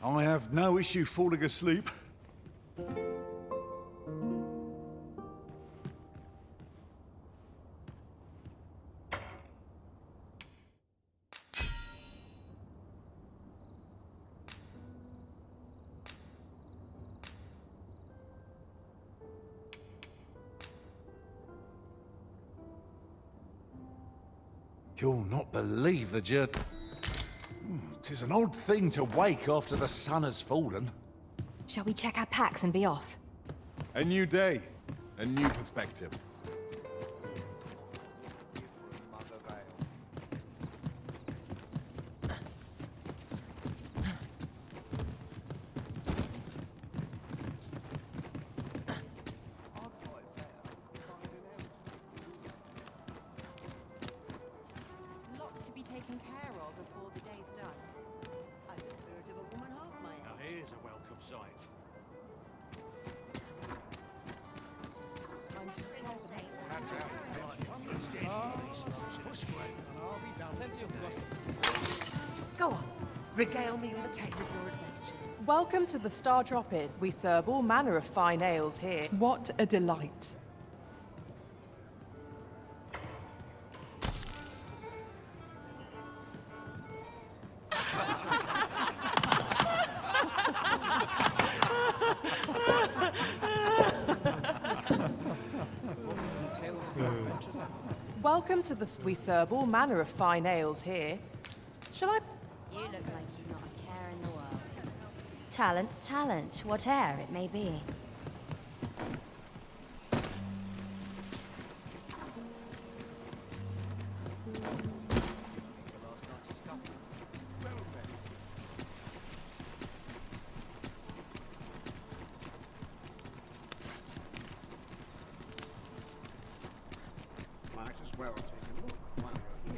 I have no issue falling asleep. You'll not believe the journey. 'Tis an odd thing to wake after the sun has fallen. Shall we check our packs and be off? A new day, a new perspective. Lots to be taken care of before the day's done. I'm the spirit of a woman half my age. Now here's a welcome sight. I'm just proud of it. Go on, regale me with a tale of your adventures. Welcome to the Star Drop Inn. We serve all manner of fine ales here. What a delight. Welcome to the... We serve all manner of fine ales here. Shall I... You look like you've not a care in the world. Talent's talent, whate'er it may be. Might as well take a look while you're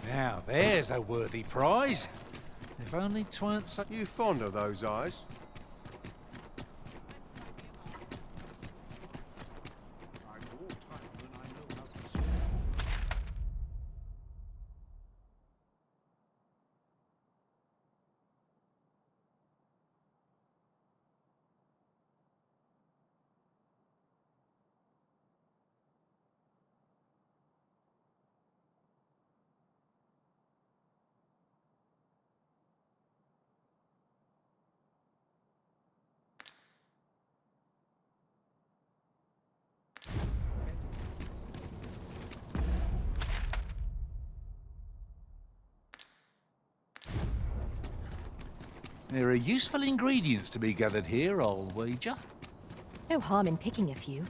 here. Now, there's a worthy prize. If only 'tweren't such... You fond of those eyes? I've more time than I know how to spend. There are useful ingredients to be gathered here, I'll wager. No harm in picking a few.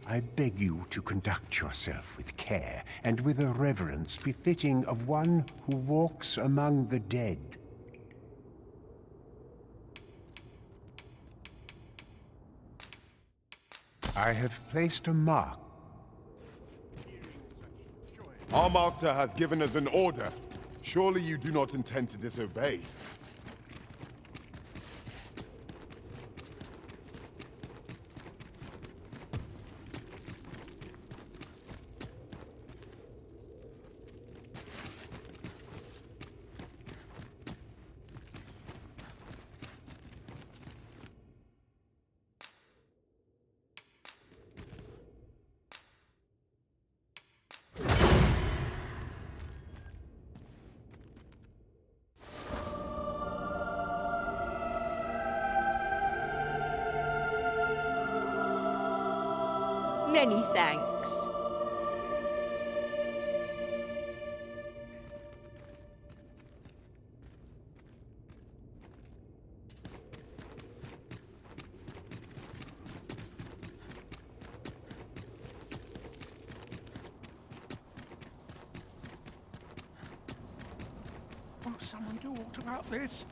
I beg you to conduct yourself with care and with a reverence befitting of one who walks among the dead. I have placed a mark. Our master has given us an order. Surely you do not intend to disobey. Many thanks. Won't someone do aught about this?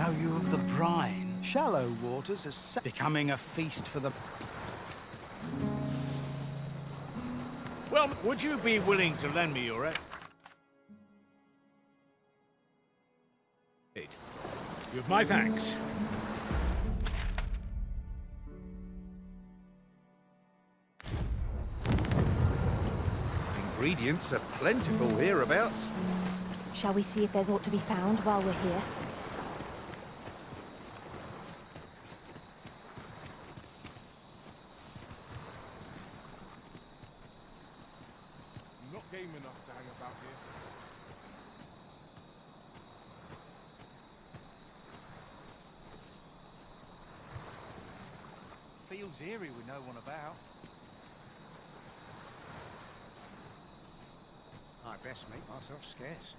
know you of the brine. Shallow waters are becoming a feast for the... Well, would you be willing to lend me your... You've my thanks. Ingredients are plentiful hereabouts. Shall we see if there's aught to be found while we're here? Not game enough to hang about here. Feels eerie with no one about. I best make myself scarce.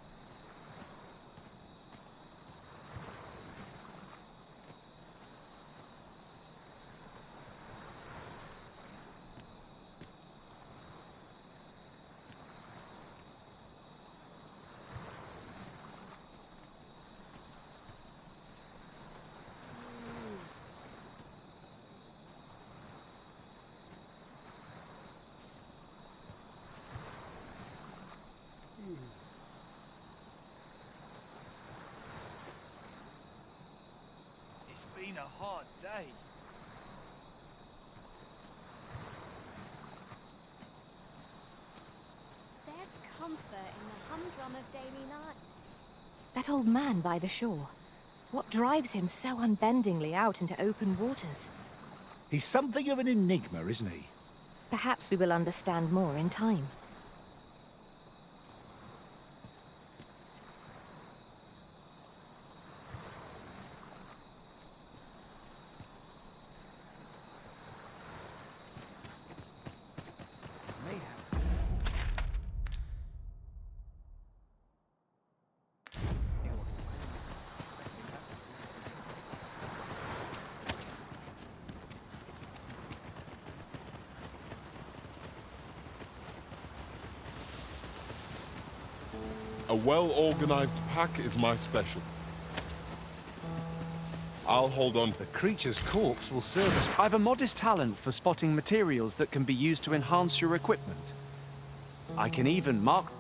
It's been a hard day. There's comfort in the humdrum of daily life. That old man by the shore. What drives him so unbendingly out into open waters? He's something of an enigma, isn't he? Perhaps we will understand more in time. A well-organized pack is my special. I'll hold on to... The creature's corpse will serve us... I've a modest talent for spotting materials that can be used to enhance your equipment. I can even mark...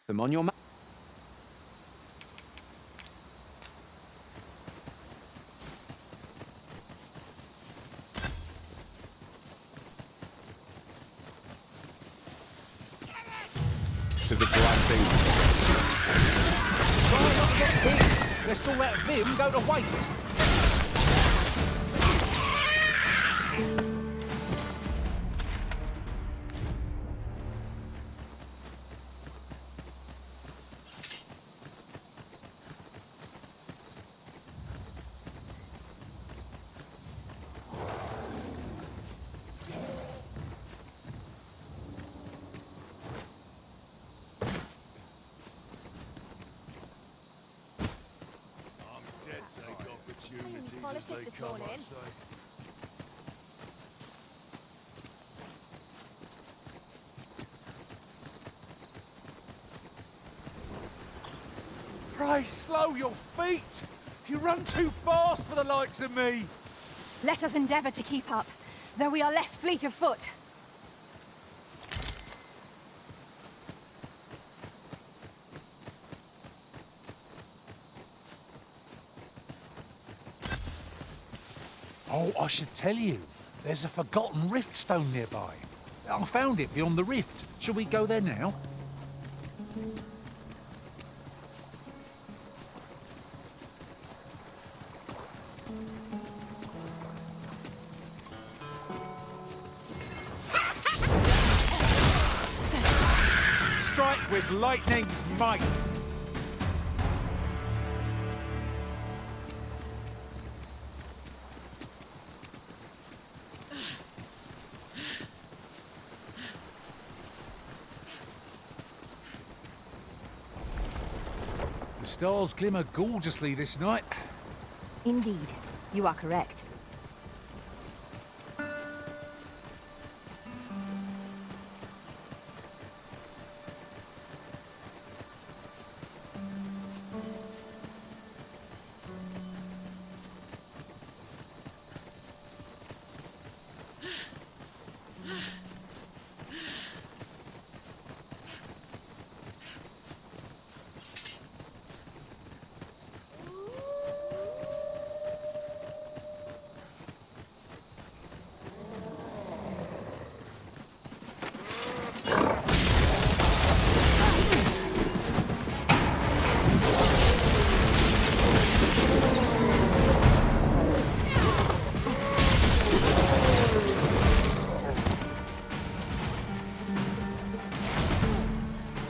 them on your map. Tis a glad thing. Let's all let Vim go to waste. Politic this morning. Pray, slow your feet. You run too fast for the likes of me. Let us endeavour to keep up, though we are less fleet of foot. Oh, I should tell you. There's a forgotten rift stone nearby. I found it beyond the rift. Shall we go there now? Strike with lightning's might. The stars glimmer gorgeously this night. Indeed, you are correct.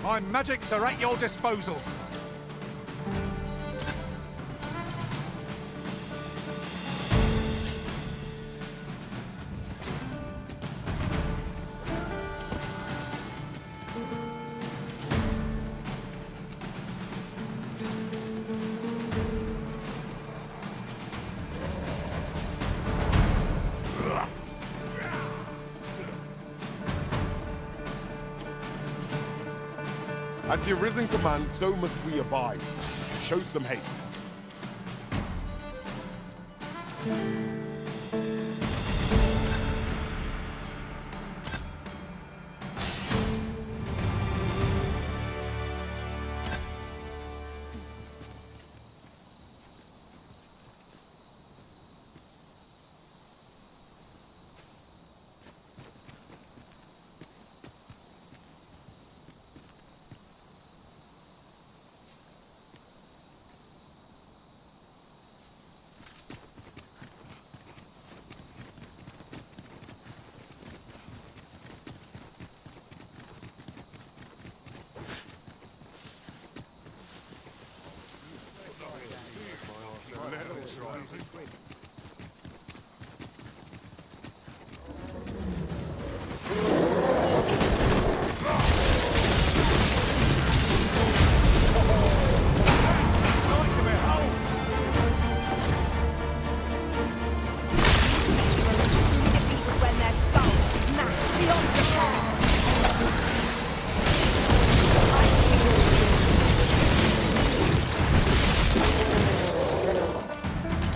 My magics are at your disposal. As the Arisen commands, so must we abide. Show some haste. When their skulls smash beyond repair.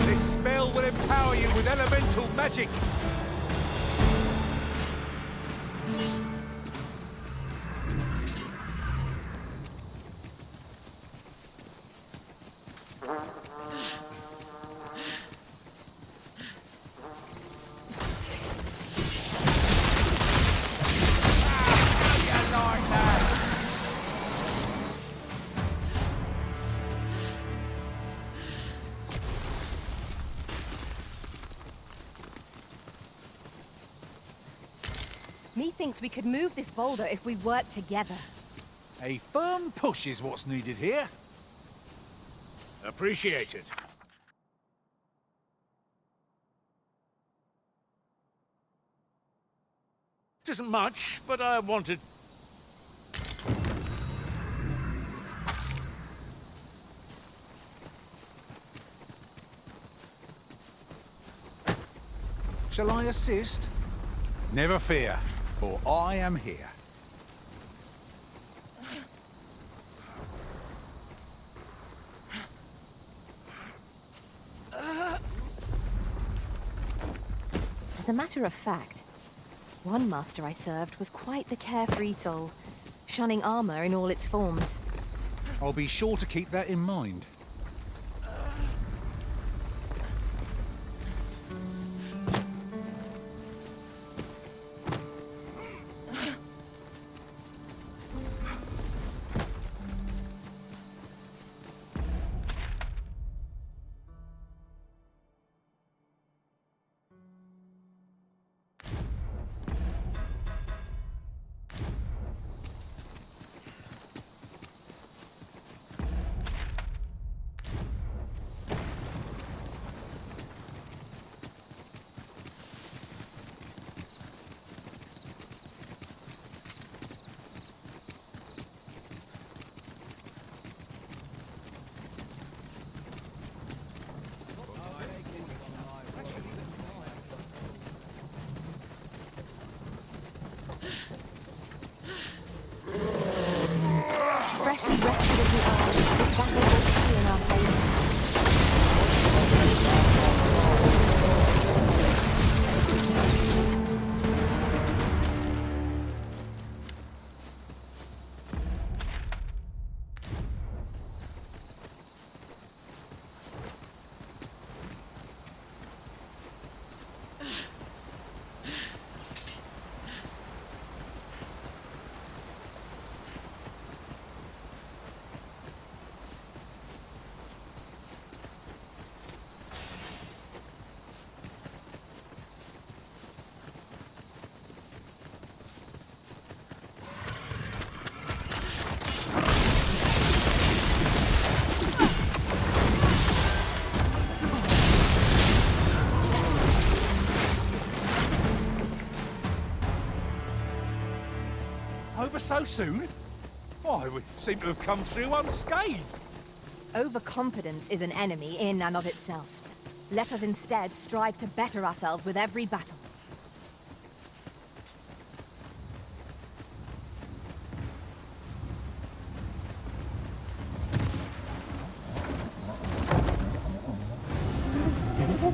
This spell will empower you with elemental magic. Methinks we could move this boulder if we work together. A firm push is what's needed here. Appreciated. It isn't much, but I wanted... Shall I assist? Never fear, for I am here. As a matter of fact, one master I served was quite the carefree soul, shunning armor in all its forms. I'll be sure to keep that in mind. freshly rested as we are, this battle will be in our favour. Over so soon? Why, we seem to have come through unscathed. Overconfidence is an enemy in and of itself. Let us instead strive to better ourselves with every battle.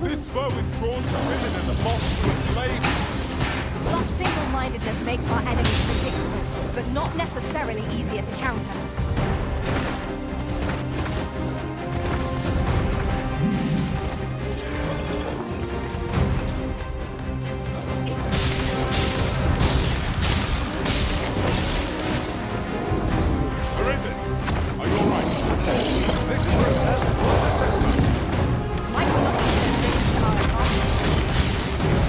This foe is drawn to women as a moth to a flame. Such single-mindedness makes our enemies predictable, but not necessarily easier to counter. Arisen, are you alright? This group has Might not be convinced to our advantage.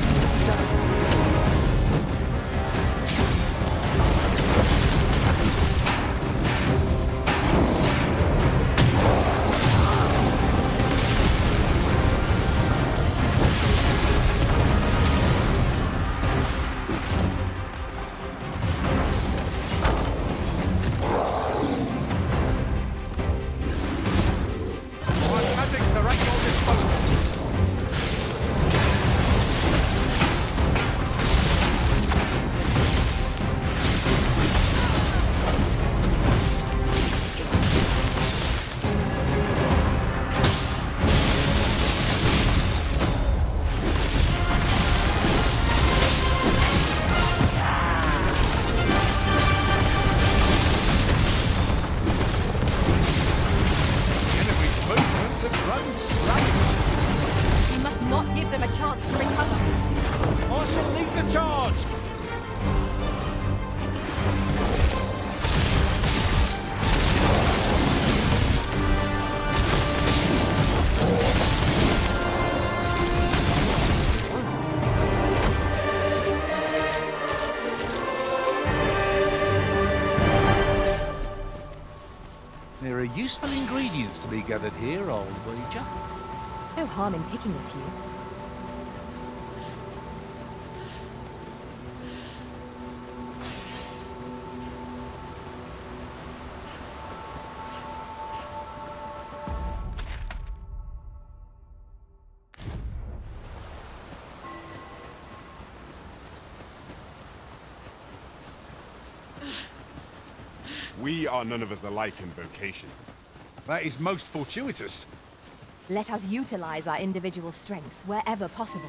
my magics are at your disposal. Enemy's movements have grown sluggish. We must not give them a chance to recover. I shall lead the charge. There are useful ingredients to be gathered here, old wager. No harm in picking a few. We are none of us alike in vocation. That is most fortuitous. Let us utilize our individual strengths wherever possible.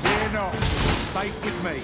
Fear not, safe with me.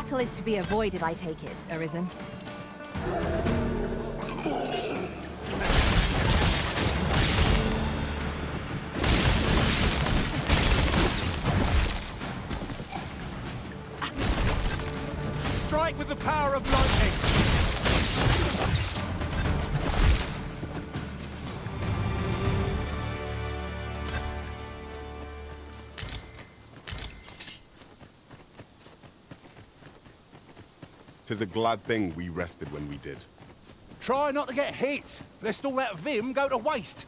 battle is to be avoided, I take it, Arisen. Strike with the power of lightning! Tis a glad thing we rested when we did. Try not to get hit, lest all that vim go to waste.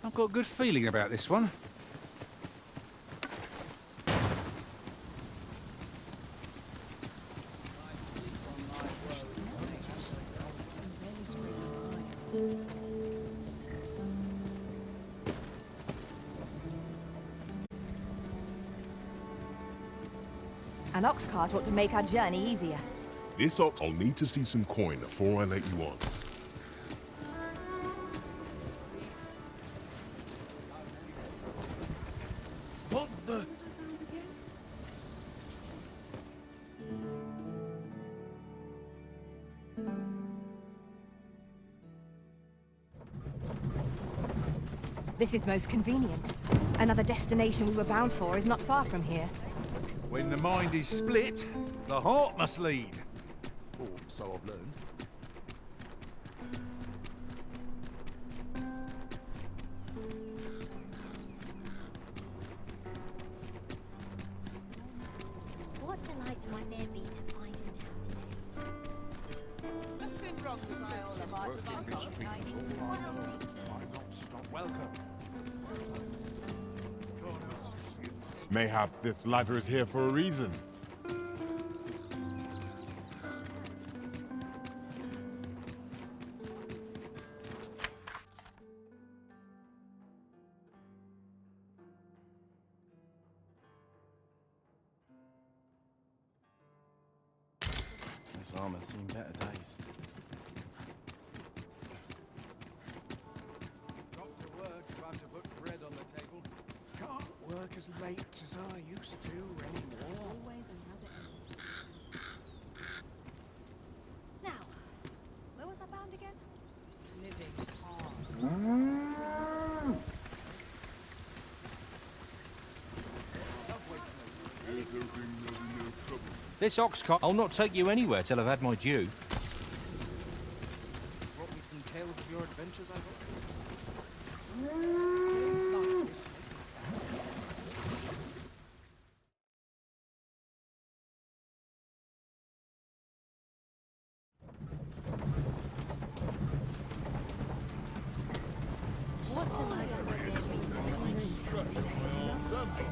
I've got a good feeling about this one. An ox cart ought to make our journey easier. This ox, I'll need to see some coin before I let you on. What the... This is most convenient. Another destination we were bound for is not far from here. When the mind is split, the heart must lead. Or so I've learned. What delights might there be to find in town today? Nothing wrong with Viola Martavakos. What else needs Welcome. Mayhap this ladder is here for a reason. This armor's seen better days. Got to work to have to put bread on the table. Can't work as late as I used to anymore. always another end. Now, where was I bound again? Living hard. This ox cart, I'll not take you anywhere till I've had my due. Brought me some tales of your adventures, I thought. What delights might there be to find in town today?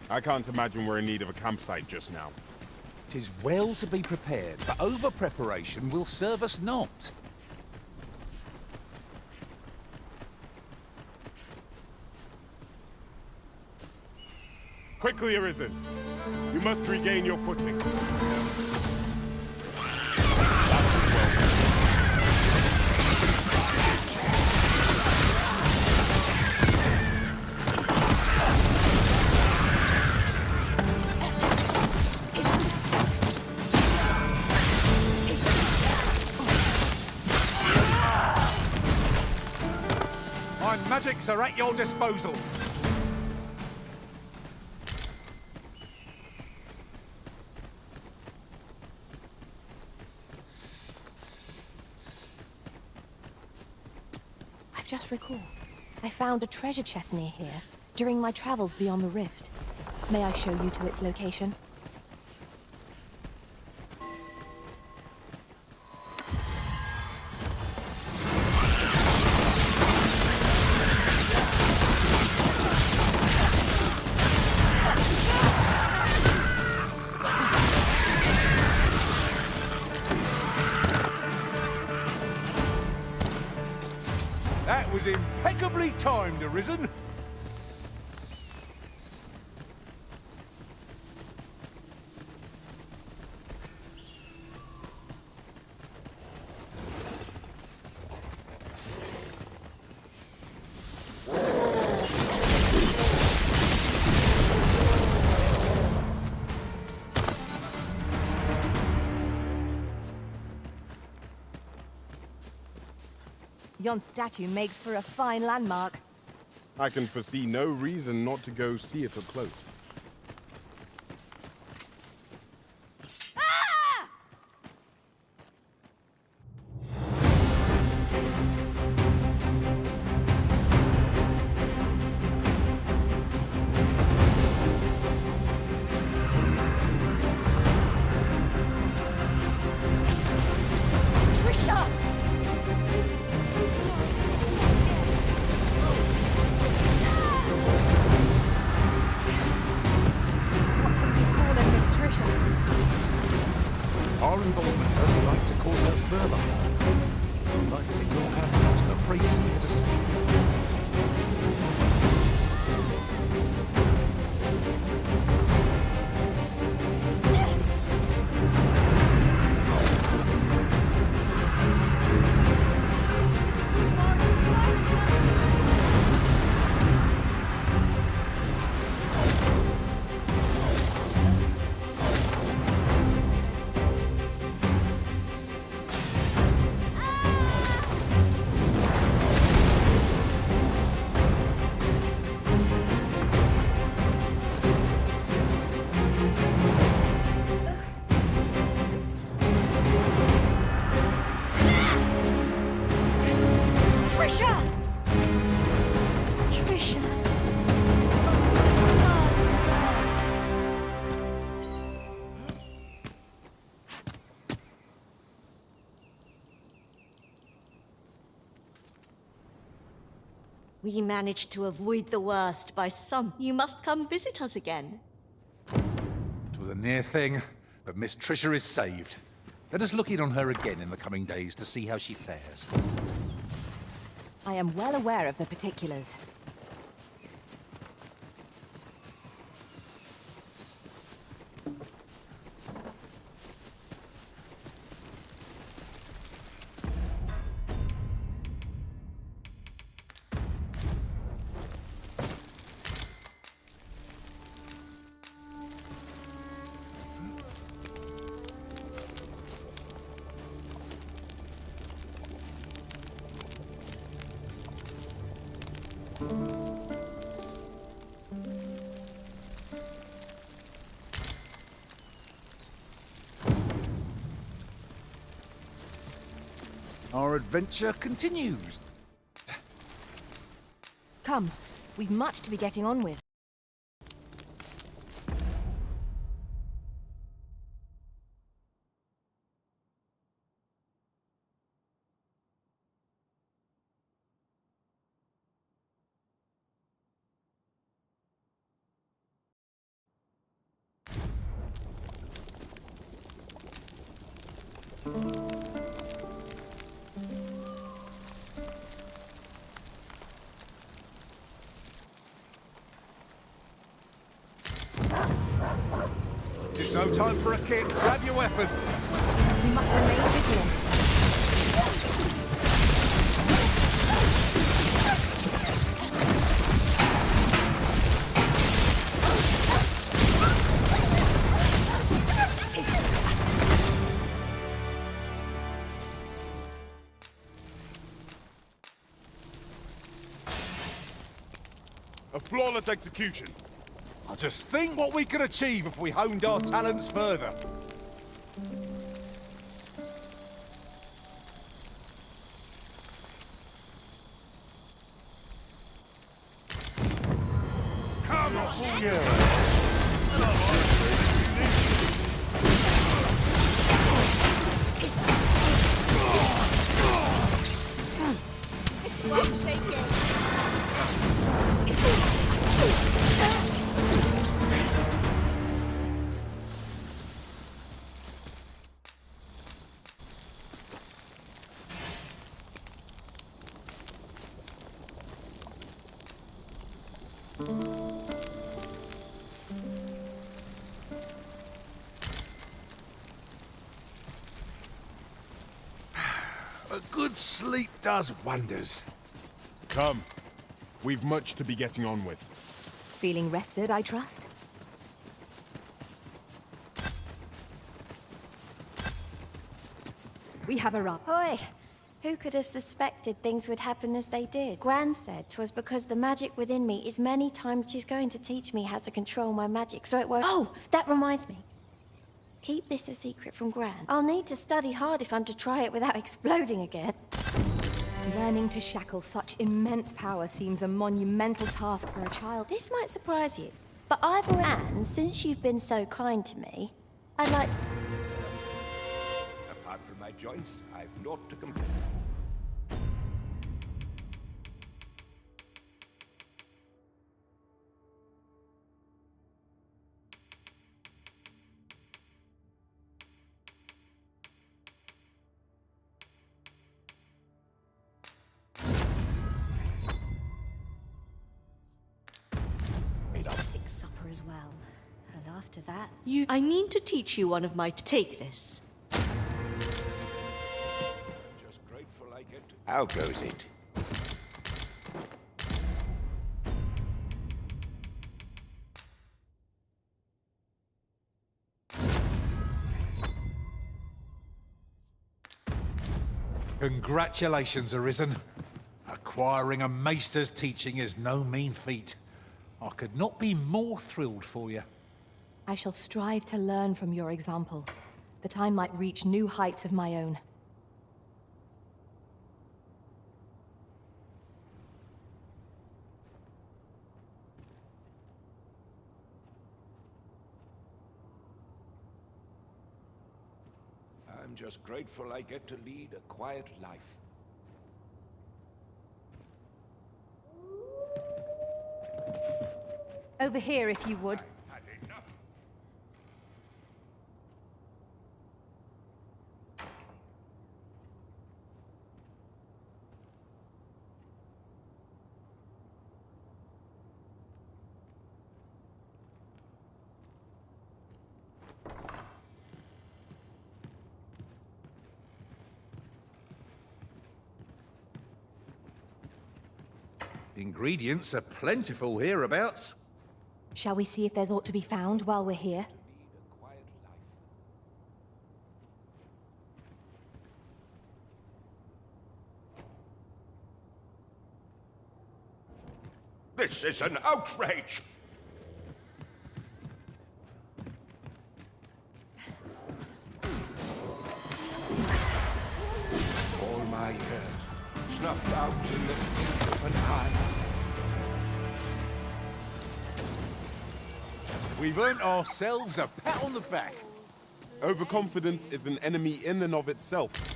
I can't imagine we're in need of a campsite just now. 'Tis well to be prepared, but over-preparation will serve us not. Quickly, Arisen! You must regain your footing. My magics are at your disposal. I've just recalled. I found a treasure chest near here during my travels beyond the rift. May I show you to its location? That was impeccably timed, Arisen. Yon statue makes for a fine landmark. I can foresee no reason not to go see it up close. Our involvement only like to cause her further harm. Like it's in your hands not to the priests here to see. We managed to avoid the worst by some. You must come visit us again. It was a near thing, but Miss Trisha is saved. Let us look in on her again in the coming days to see how she fares. I am well aware of the particulars. Our adventure continues. Come, we've much to be getting on with. This is no time for a kick. Grab your weapon. We must remain vigilant. A flawless execution. I just think what we could achieve if we honed our talents further. Come on! A good sleep does wonders. Come. We've much to be getting on with. Feeling rested, I trust? We have a rub. Oi! Who could have suspected things would happen as they did? Gran said 'twas because the magic within me is many times she's going to teach me how to control my magic, so it won't— Oh! That reminds me. Keep this a secret from Gran. I'll need to study hard if I'm to try it without exploding again. Learning to shackle such immense power seems a monumental task for a child. This might surprise you, but I've already— And since you've been so kind to me, I'd like to— Apart from my joints, I've naught to complain. Big supper as well. And after that, I mean to teach you one of my— Take this. Just grateful I get to... How goes it? Congratulations, Arisen. Acquiring a maester's teaching is no mean feat. I could not be more thrilled for you. I shall strive to learn from your example, that I might reach new heights of my own. I'm just grateful I get to lead a quiet life. Over here, if you would. Ingredients are plentiful hereabouts. Shall we see if there's aught to be found while we're here? This is an outrage! All my years snuffed out in the blink of an eye. We've earned ourselves a pat on the back. Overconfidence is an enemy in and of itself.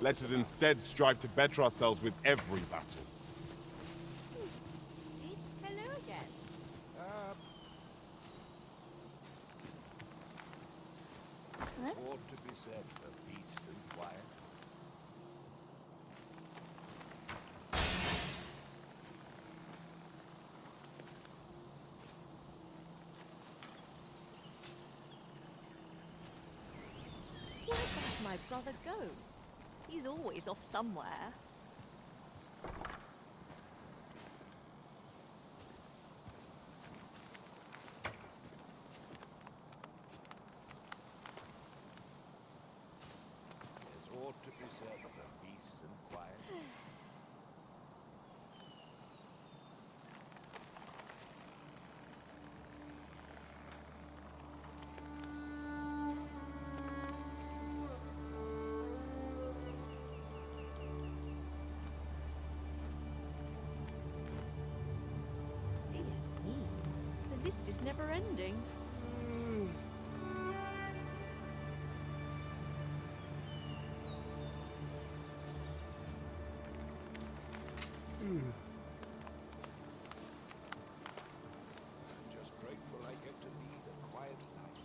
Let us instead strive to better ourselves with every battle. Hello again. Ought to be said for peace and quiet. Where does my brother go? He's always off somewhere. There's ought to be said for peace and quiet. The list is never ending. I'm just grateful I get to lead a quiet life.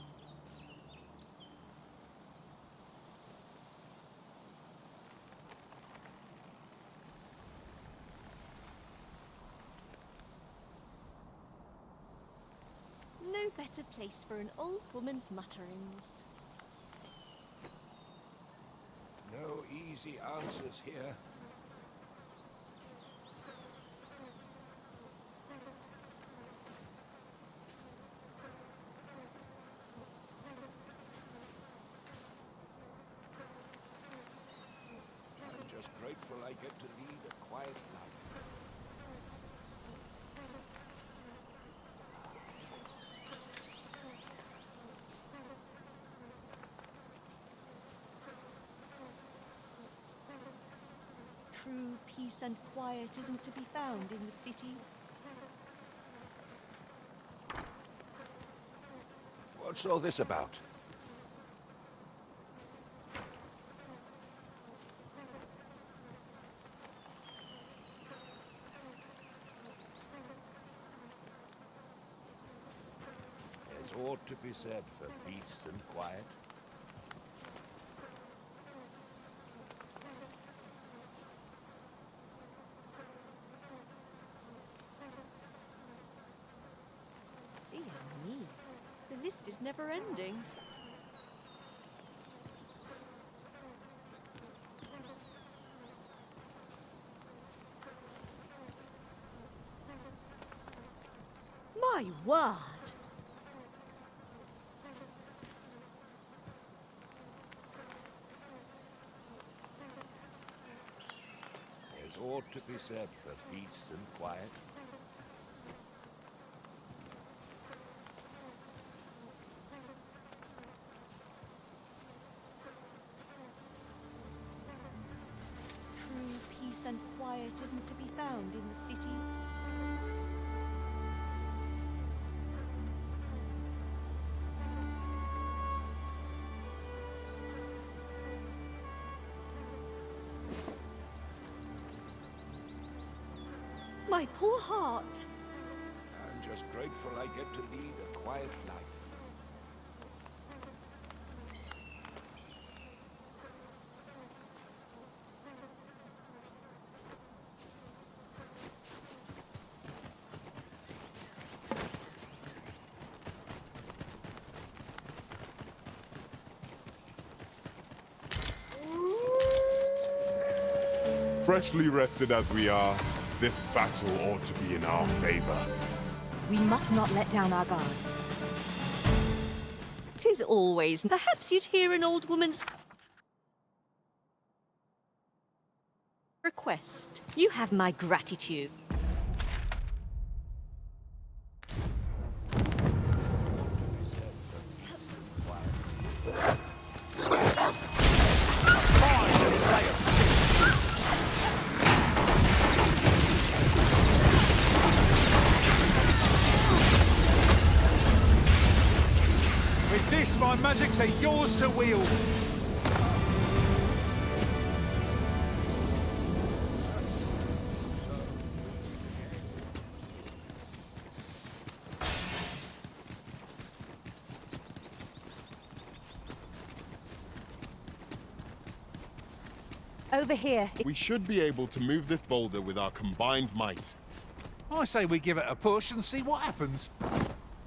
No better place for an old woman's mutterings. No easy answers here. I'm just grateful I get to lead a quiet life. True peace and quiet isn't to be found in the city. What's all this about? There's ought to be said for peace and quiet. Dear me, the list is never ending. My word! There's ought to be said for peace and quiet. True peace and quiet isn't to be found in the city. My poor heart. I'm just grateful I get to lead a quiet life. Freshly rested as we are, this battle ought to be in our favor. We must not let down our guard. 'Tis always. Perhaps you'd hear an old woman's request. You have my gratitude. With this, my magics are yours to wield. Over here. We should be able to move this boulder with our combined might. I say we give it a push and see what happens.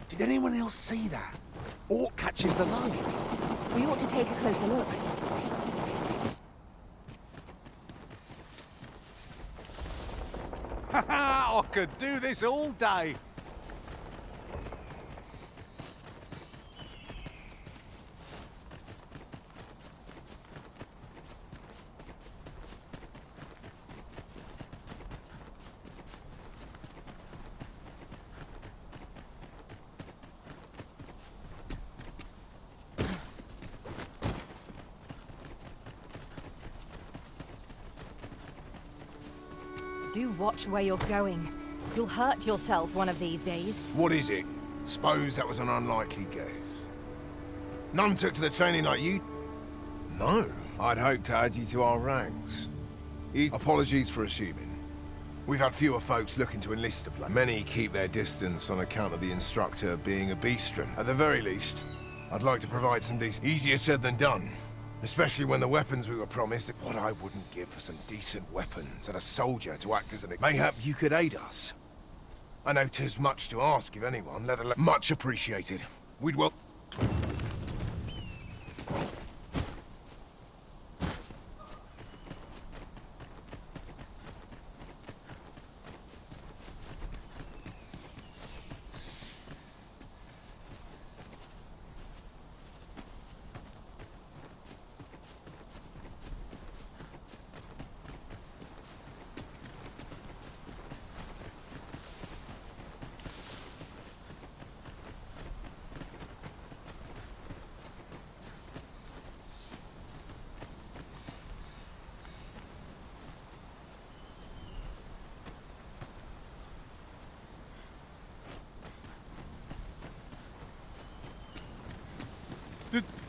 Did anyone else see that? Orc catches the light. We ought to take a closer look. Ha ha! I could do this all day. Do watch where you're going. You'll hurt yourself one of these days. What is it? Suppose that was an unlikely guess. None took to the training like you. No, I'd hoped to add you to our ranks. Apologies for assuming. We've had fewer folks looking to enlist to play. Many keep their distance on account of the instructor being a beastren. At the very least, I'd like to provide some decent... Easier said than done. Especially when the weapons we were promised... What I wouldn't give for some decent weapons and a soldier to act as an... Mayhap you could aid us. I know 'tis much to ask of anyone, let alone... Much appreciated. We'd well...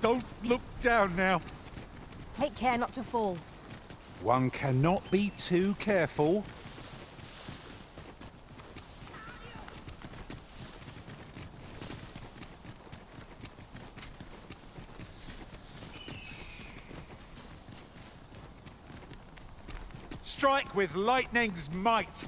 Don't look down now. Take care not to fall. One cannot be too careful. Strike with lightning's might.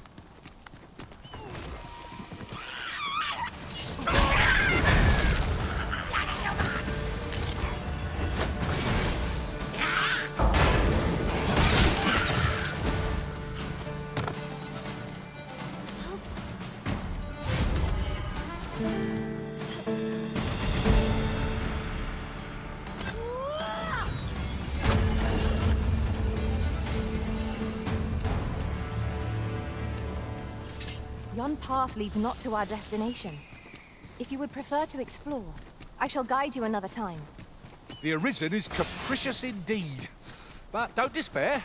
Yon path leads not to our destination. If you would prefer to explore, I shall guide you another time. The Arisen is capricious indeed. But don't despair.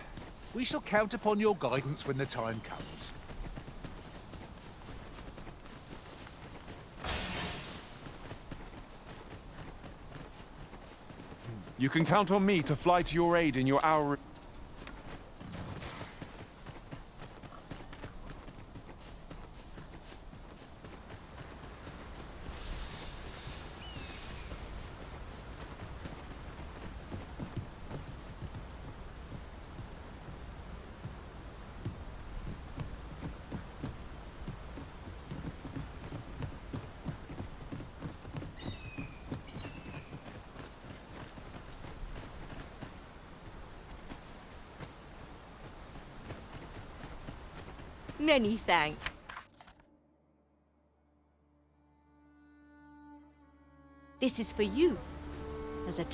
We shall count upon your guidance when the time comes. You can count on me to fly to your aid in your hour... Many thanks. This is for you, as a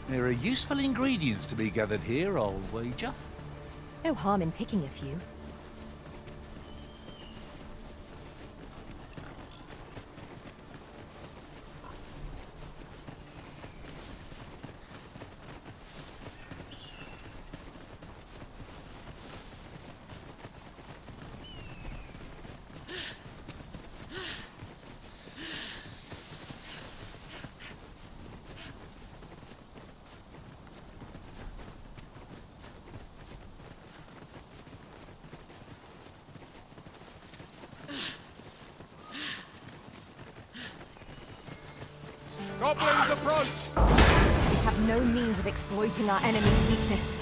There are useful ingredients to be gathered here, I'll wager. No harm in picking a few. Goblins approach! We have no means of exploiting our enemy's weakness.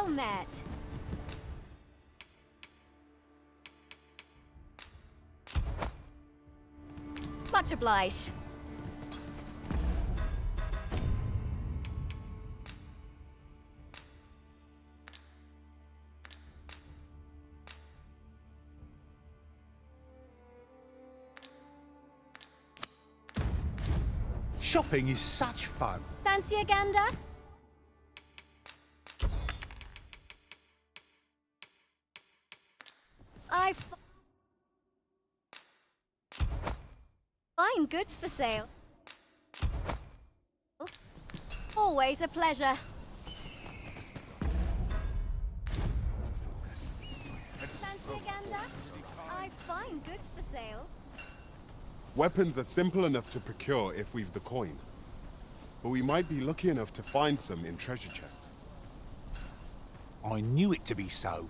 Well met. Much obliged. Shopping is such fun. Fancy a gander? Fine goods for sale. Always a pleasure. Fancy a gander? I've fine goods for sale. Weapons are simple enough to procure if we've the coin. But we might be lucky enough to find some in treasure chests. I knew it to be so.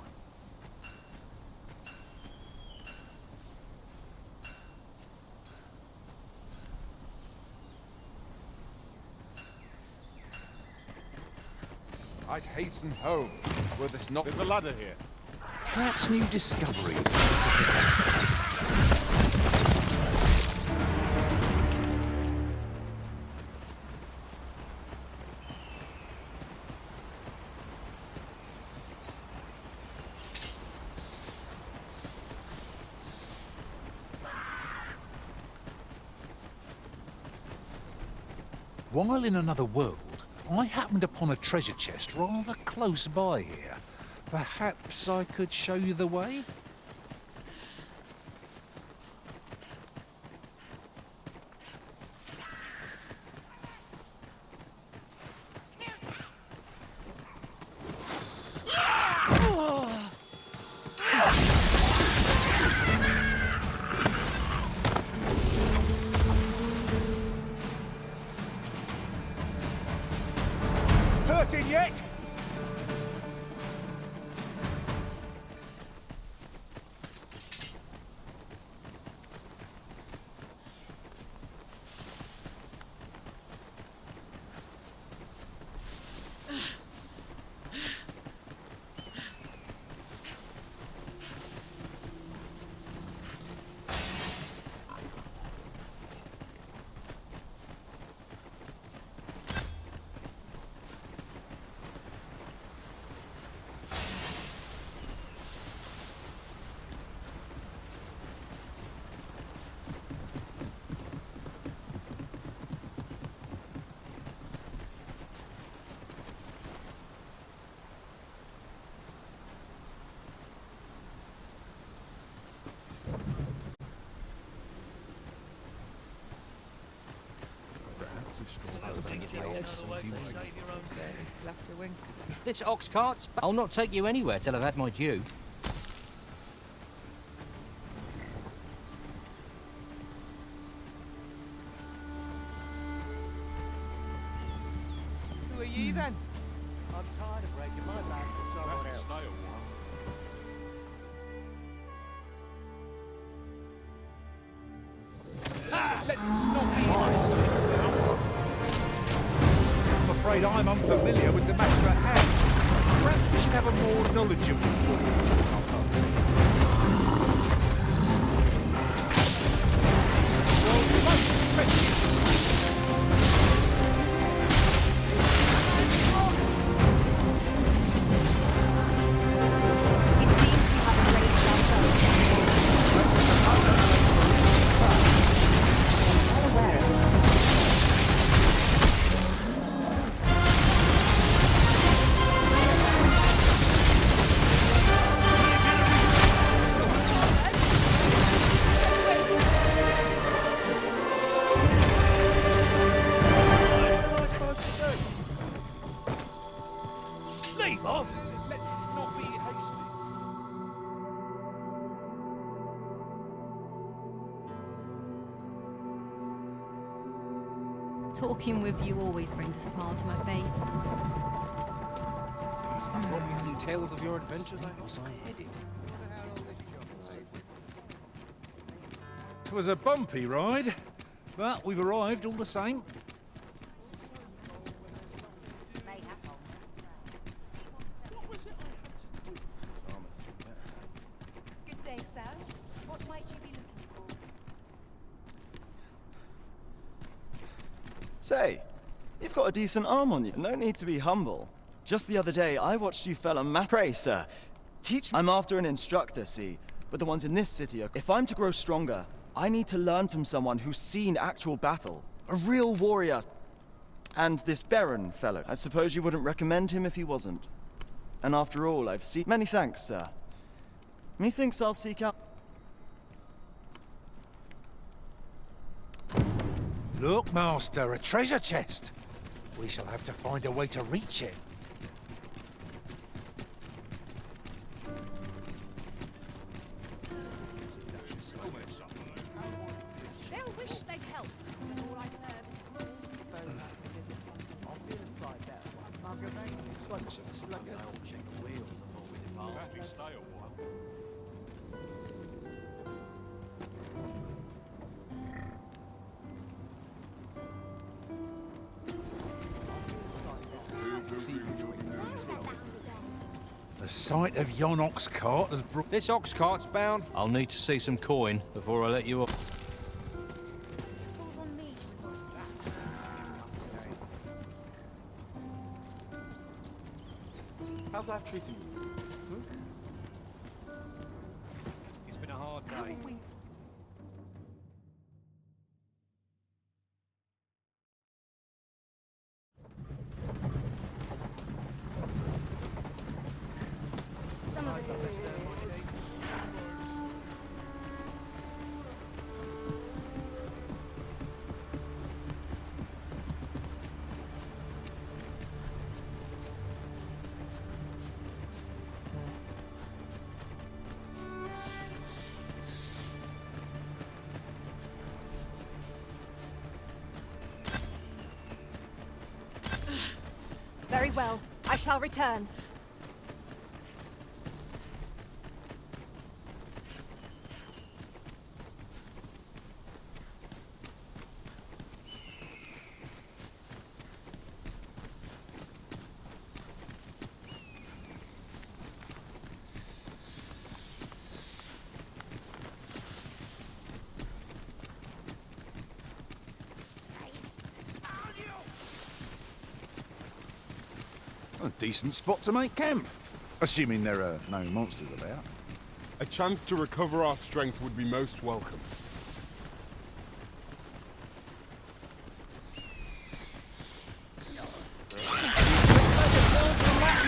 I'd hasten home, were this not... There's a ladder here. Perhaps new discoveries. While in another world, I happened upon a treasure chest rather close by here. Perhaps I could show you the way? Hurting yet? This ox cart's... I'll not take you anywhere till I've had my due. Who are you then? I'm tired of breaking my back for someone else. I'm afraid I'm unfamiliar with the matter at hand. Perhaps we should have a more knowledgeable Leave off! Let's not be hasty. Talking with you always brings a smile to my face. Brought me some tales of your adventures, I was headed. 'Twas a bumpy ride, but we've arrived all the same. Say, you've got a decent arm on you. No need to be humble. Just the other day, I watched you fella Pray, sir. Teach me. I'm after an instructor, see? But the ones in this city are... If I'm to grow stronger, I need to learn from someone who's seen actual battle. A real warrior. And this Baron fellow, I suppose you wouldn't recommend him if he wasn't. And after all, I've seen... Many thanks, sir. Methinks I'll seek out... Look, Master, a treasure chest. We shall have to find a way to reach it. They'll wish they'd helped, but all I serve is disposed of the business. I'll feel a side better once Marguerite bunch of sluggers. Check the wheels before we depart. Stay a while. The sight of yon ox cart has brought... This ox cart's bound. I'll need to see some coin before I let you off. Falls on me to resolve this. How's life treating you? It's been a hard day. Some of it is. Very well. I shall return. A decent spot to make camp. Assuming there are no monsters about. A chance to recover our strength would be most welcome.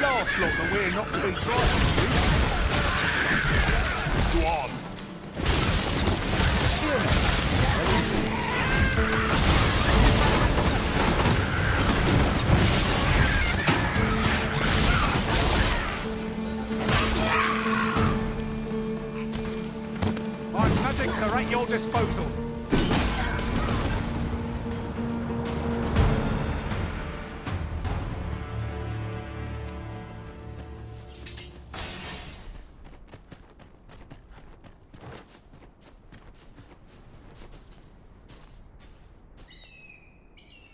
Last lot that we're not to be trifled with. To arms! My magics are at your disposal.